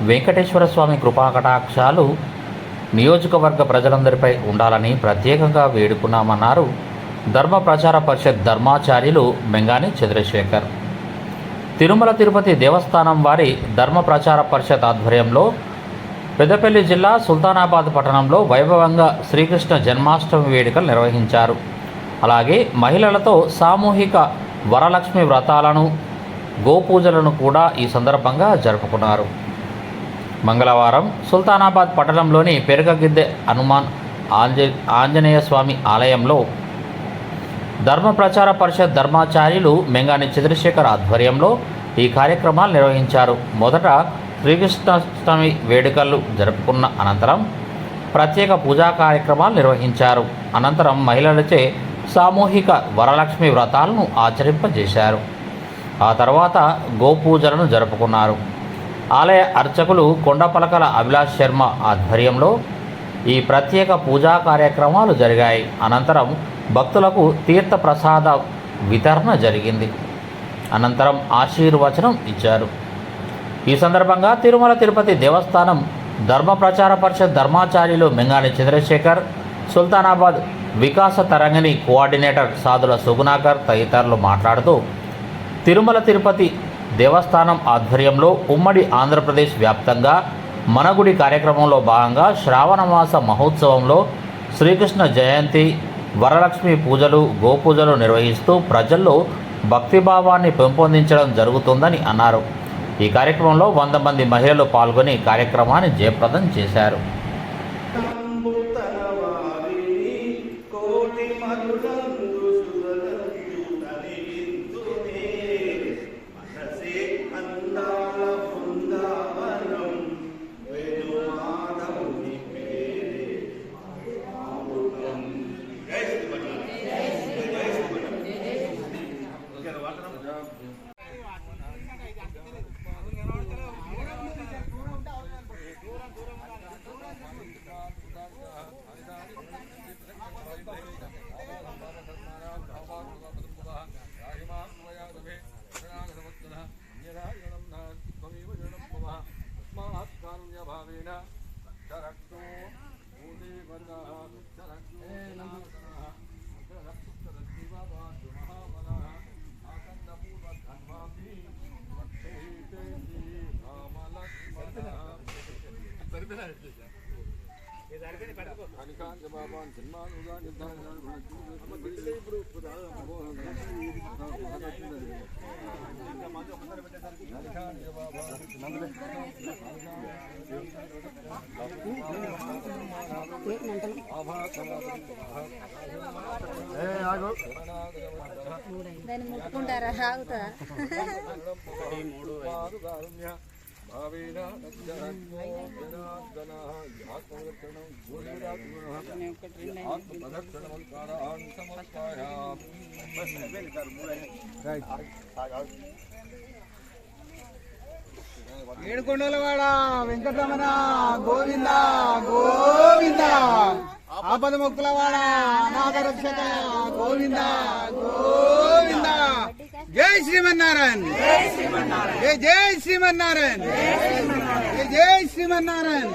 వెంకటేశ్వర స్వామి కృపాకటాక్షాలు నియోజకవర్గ ప్రజలందరిపై ఉండాలని ప్రత్యేకంగా వేడుకున్నామన్నారు ధర్మ ప్రచార పరిషత్ ధర్మాచార్యులు మెంగాని చంద్రశేఖర్. తిరుమల తిరుపతి దేవస్థానం వారి ధర్మ ప్రచార పరిషత్ ఆధ్వర్యంలో పెద్దపల్లి జిల్లా సుల్తానాబాద్ పట్టణంలో వైభవంగా శ్రీకృష్ణ జన్మాష్టమి వేడుకలు నిర్వహించారు. అలాగే మహిళలతో సామూహిక వరలక్ష్మి వ్రతాలను, గోపూజలను కూడా ఈ సందర్భంగా జరుపుకున్నారు. మంగళవారం సుల్తానాబాద్ పట్టణంలోని పెరగగిద్దె హనుమాన్ ఆంజనేయ స్వామి ఆలయంలో ధర్మ ప్రచార పరిషత్ ధర్మాచార్యులు మెంగాని చంద్రశేఖర్ ఆధ్వర్యంలో ఈ కార్యక్రమాలు నిర్వహించారు. మొదట శ్రీకృష్ణాష్టమి వేడుకలు జరుపుకున్న అనంతరం ప్రత్యేక పూజా కార్యక్రమాలు నిర్వహించారు. అనంతరం మహిళలచే సామూహిక వరలక్ష్మి వ్రతాలను ఆచరింపజేశారు. ఆ తర్వాత గోపూజలను జరుపుకున్నారు. ఆలయ అర్చకులు కొండపలకల అభిలాష్ శర్మ ఆధ్వర్యంలో ఈ ప్రత్యేక పూజా కార్యక్రమాలు జరిగాయి. అనంతరం భక్తులకు తీర్థ ప్రసాద వితరణ జరిగింది. అనంతరం ఆశీర్వచనం ఇచ్చారు. ఈ సందర్భంగా తిరుమల తిరుపతి దేవస్థానం ధర్మ ప్రచార పరిషత్ ధర్మాచార్యులు మెంగాని చంద్రశేఖర్, సుల్తానాబాద్ వికాస తరంగిణి కోఆర్డినేటర్ సాధుల సుగుణాకర్ తదితరులు మాట్లాడుతూ తిరుమల తిరుపతి దేవస్థానం ఆధ్వర్యంలో ఉమ్మడి ఆంధ్రప్రదేశ్ వ్యాప్తంగా మనగుడి కార్యక్రమంలో భాగంగా శ్రావణమాస మహోత్సవంలో శ్రీకృష్ణ జయంతి, వరలక్ష్మి పూజలు, గోపూజలు నిర్వహిస్తూ ప్రజల్లో భక్తిభావాన్ని పెంపొందించడం జరుగుతుందని అన్నారు. ఈ కార్యక్రమంలో 100 మంది మహిళలు పాల్గొని కార్యక్రమాన్ని జయప్రదం చేశారు. దాన్ని ముట్టుకుంటారా ఆగుతా ఏడుకొండలవాడ వెంకటరమణ గోవింద గోవింద, ఆపద మొక్కులవాడ అనాథ రక్షక గోవింద గోవింద. జై శ్రీమన్నారాయణ, జై జై శ్రీమన్నారాయణ, జై జై శ్రీమన్నారాయణ.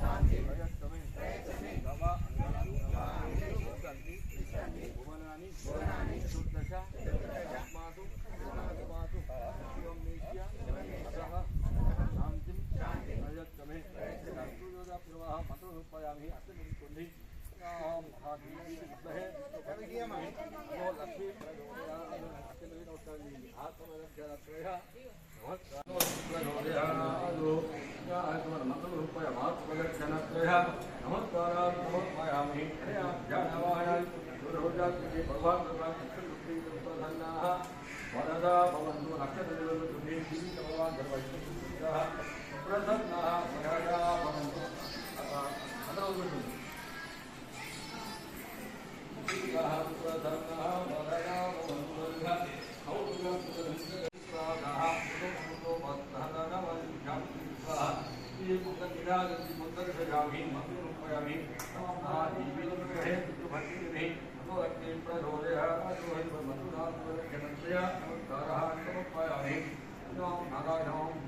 शांति प्रयत्तमे गवा भुवनानि चतुर्दश मातु शिवं निश्य अतः शांतिं प्रयत्तमे कर्तुयोदा प्रवाह मंत्रोपयामि अत्यंत कुंडी महादेवी विद्महे नमो लक्ष्मी आत्मरक्षणत्रयः मंत्रोपय आत्मरक्षणत्रयः नमस्काराः समर्पयामि ध्यानवाहनाय भगवान् प्रसन्नाः वरदा भवन्तु नक्षत्रदेवतुभ्ये भगवान् सर्वैश्वर्यः प्रसन्नाः वरदा भवन्तु नारायण